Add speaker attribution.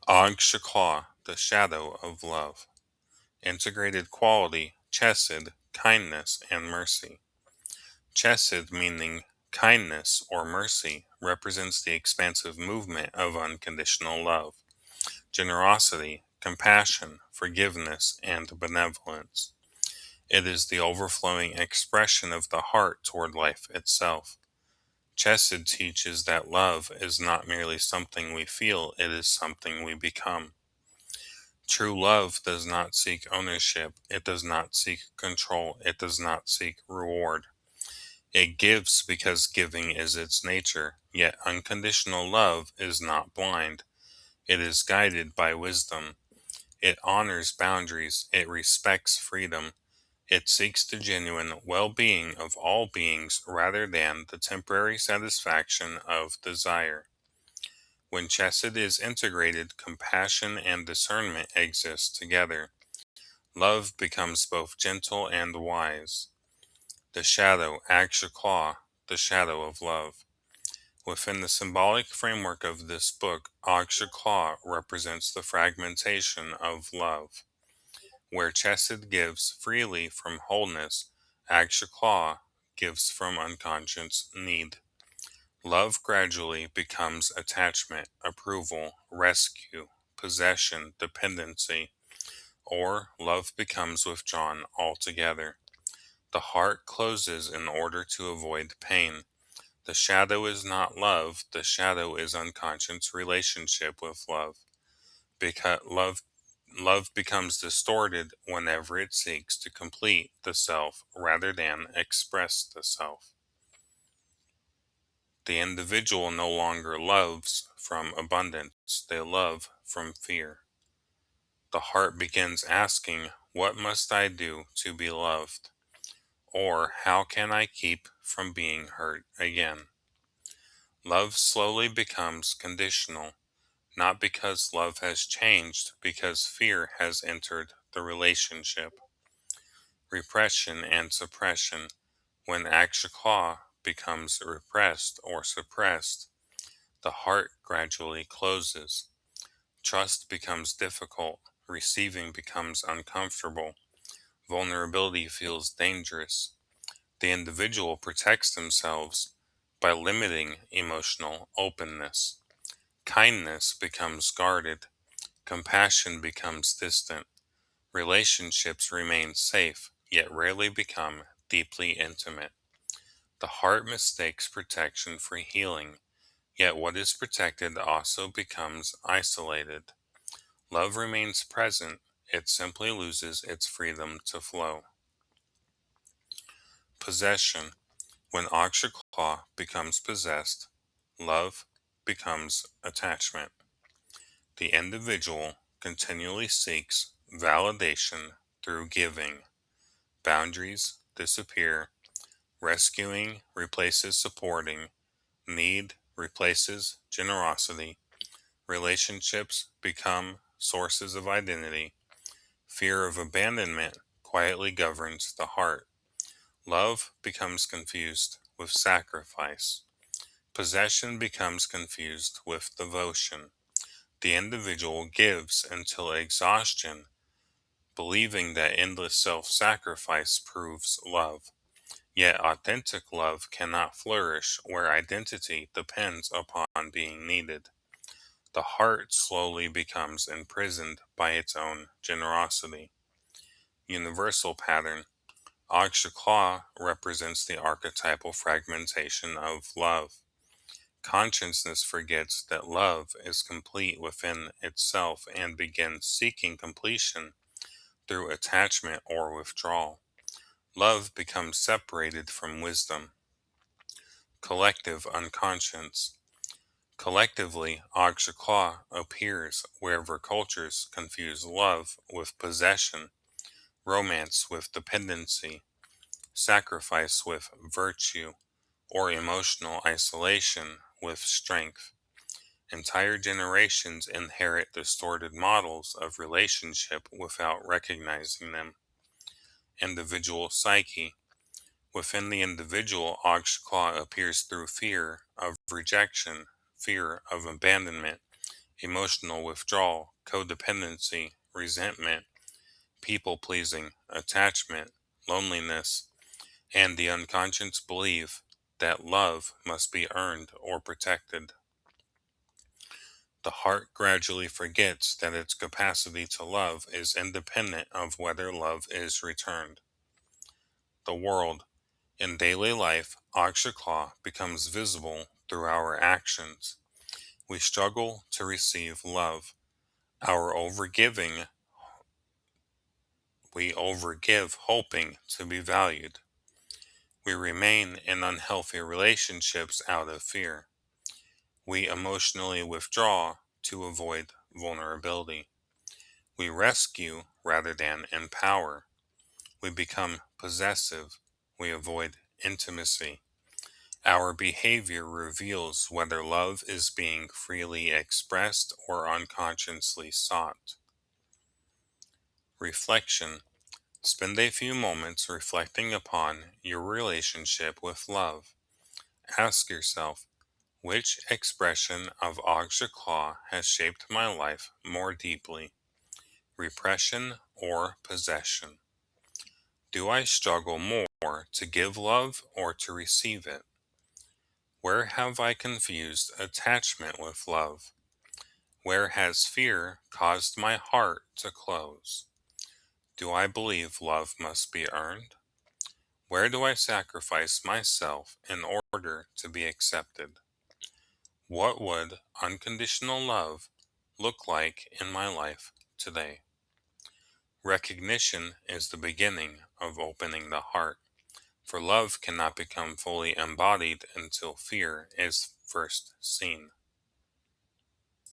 Speaker 1: Agshekeloh, the shadow of love. Integrated quality, chesed, kindness, and mercy. Chesed, meaning kindness or mercy, represents the expansive movement of unconditional love, generosity, compassion, forgiveness, and benevolence. It is the overflowing expression of the heart toward life itself. Chesed teaches that love is not merely something we feel, it is something we become. True love does not seek ownership, it does not seek control, it does not seek reward. It gives because giving is its nature, yet unconditional love is not blind. It is guided by wisdom. It honors boundaries, it respects freedom. It seeks the genuine well-being of all beings rather than the temporary satisfaction of desire. When chesed is integrated, compassion and discernment exist together. Love becomes both gentle and wise. The shadow, Agshekeloh, the shadow of love. Within the symbolic framework of this book, Agshekeloh represents the fragmentation of love. Where chesed gives freely from wholeness, Agshekeloh gives from unconscious need. Love gradually becomes attachment, approval, rescue, possession, dependency, or love becomes withdrawn altogether. The heart closes in order to avoid pain. The shadow is not love, the shadow is unconscious relationship with love. Because love becomes distorted whenever it seeks to complete the self rather than express the self. The individual no longer loves from abundance, they love from fear. The heart begins asking, "What must I do to be loved?" Or, "How can I keep from being hurt again?" Love slowly becomes conditional, not because love has changed, because fear has entered the relationship. Repression and suppression. When Agshekeloh becomes repressed or suppressed, the heart gradually closes. Trust becomes difficult, receiving becomes uncomfortable, vulnerability feels dangerous. The individual protects themselves by limiting emotional openness. Kindness becomes guarded, compassion becomes distant. Relationships remain safe, yet rarely become deeply intimate. The heart mistakes protection for healing, yet what is protected also becomes isolated. Love remains present, it simply loses its freedom to flow. Possession. When Agshekeloh becomes possessed, love becomes attachment. The individual continually seeks validation through giving. Boundaries disappear, rescuing replaces supporting, need replaces generosity, relationships become sources of identity, fear of abandonment quietly governs the heart. Love becomes confused with sacrifice. Possession becomes confused with devotion. The individual gives until exhaustion, believing that endless self sacrifice proves love. Yet authentic love cannot flourish where identity depends upon being needed. The heart slowly becomes imprisoned by its own generosity. Universal pattern. Agshekeloh represents the archetypal fragmentation of love. Consciousness forgets that love is complete within itself and begins seeking completion through attachment or withdrawal. Love becomes separated from wisdom. Collective unconscious. Collectively, Agshekeloh appears wherever cultures confuse love with possession, romance with dependency, sacrifice with virtue, or emotional isolation with strength. Entire generations inherit distorted models of relationship without recognizing them. Individual psyche. Within the individual, Agshekeloh appears through fear of rejection, fear of abandonment, emotional withdrawal, codependency, resentment, people pleasing, attachment, loneliness, and the unconscious belief that love must be earned or protected. The heart gradually forgets that its capacity to love is independent of whether love is returned. The world, in daily life, Agshekeloh becomes visible through our actions. We struggle to receive love. Our overgiving, we overgive hoping to be valued. We remain in unhealthy relationships out of fear. We emotionally withdraw to avoid vulnerability. We rescue rather than empower. We become possessive. We avoid intimacy. Our behavior reveals whether love is being freely expressed or unconsciously sought. Reflection. Spend a few moments reflecting upon your relationship with love. Ask yourself, which expression of Agshekeloh has shaped my life more deeply, repression or possession? Do I struggle more to give love or to receive it? Where have I confused attachment with love? Where has fear caused my heart to close? Do I believe love must be earned? Where do I sacrifice myself in order to be accepted? What would unconditional love look like in my life today? Recognition is the beginning of opening the heart, for love cannot become fully embodied until fear is first seen.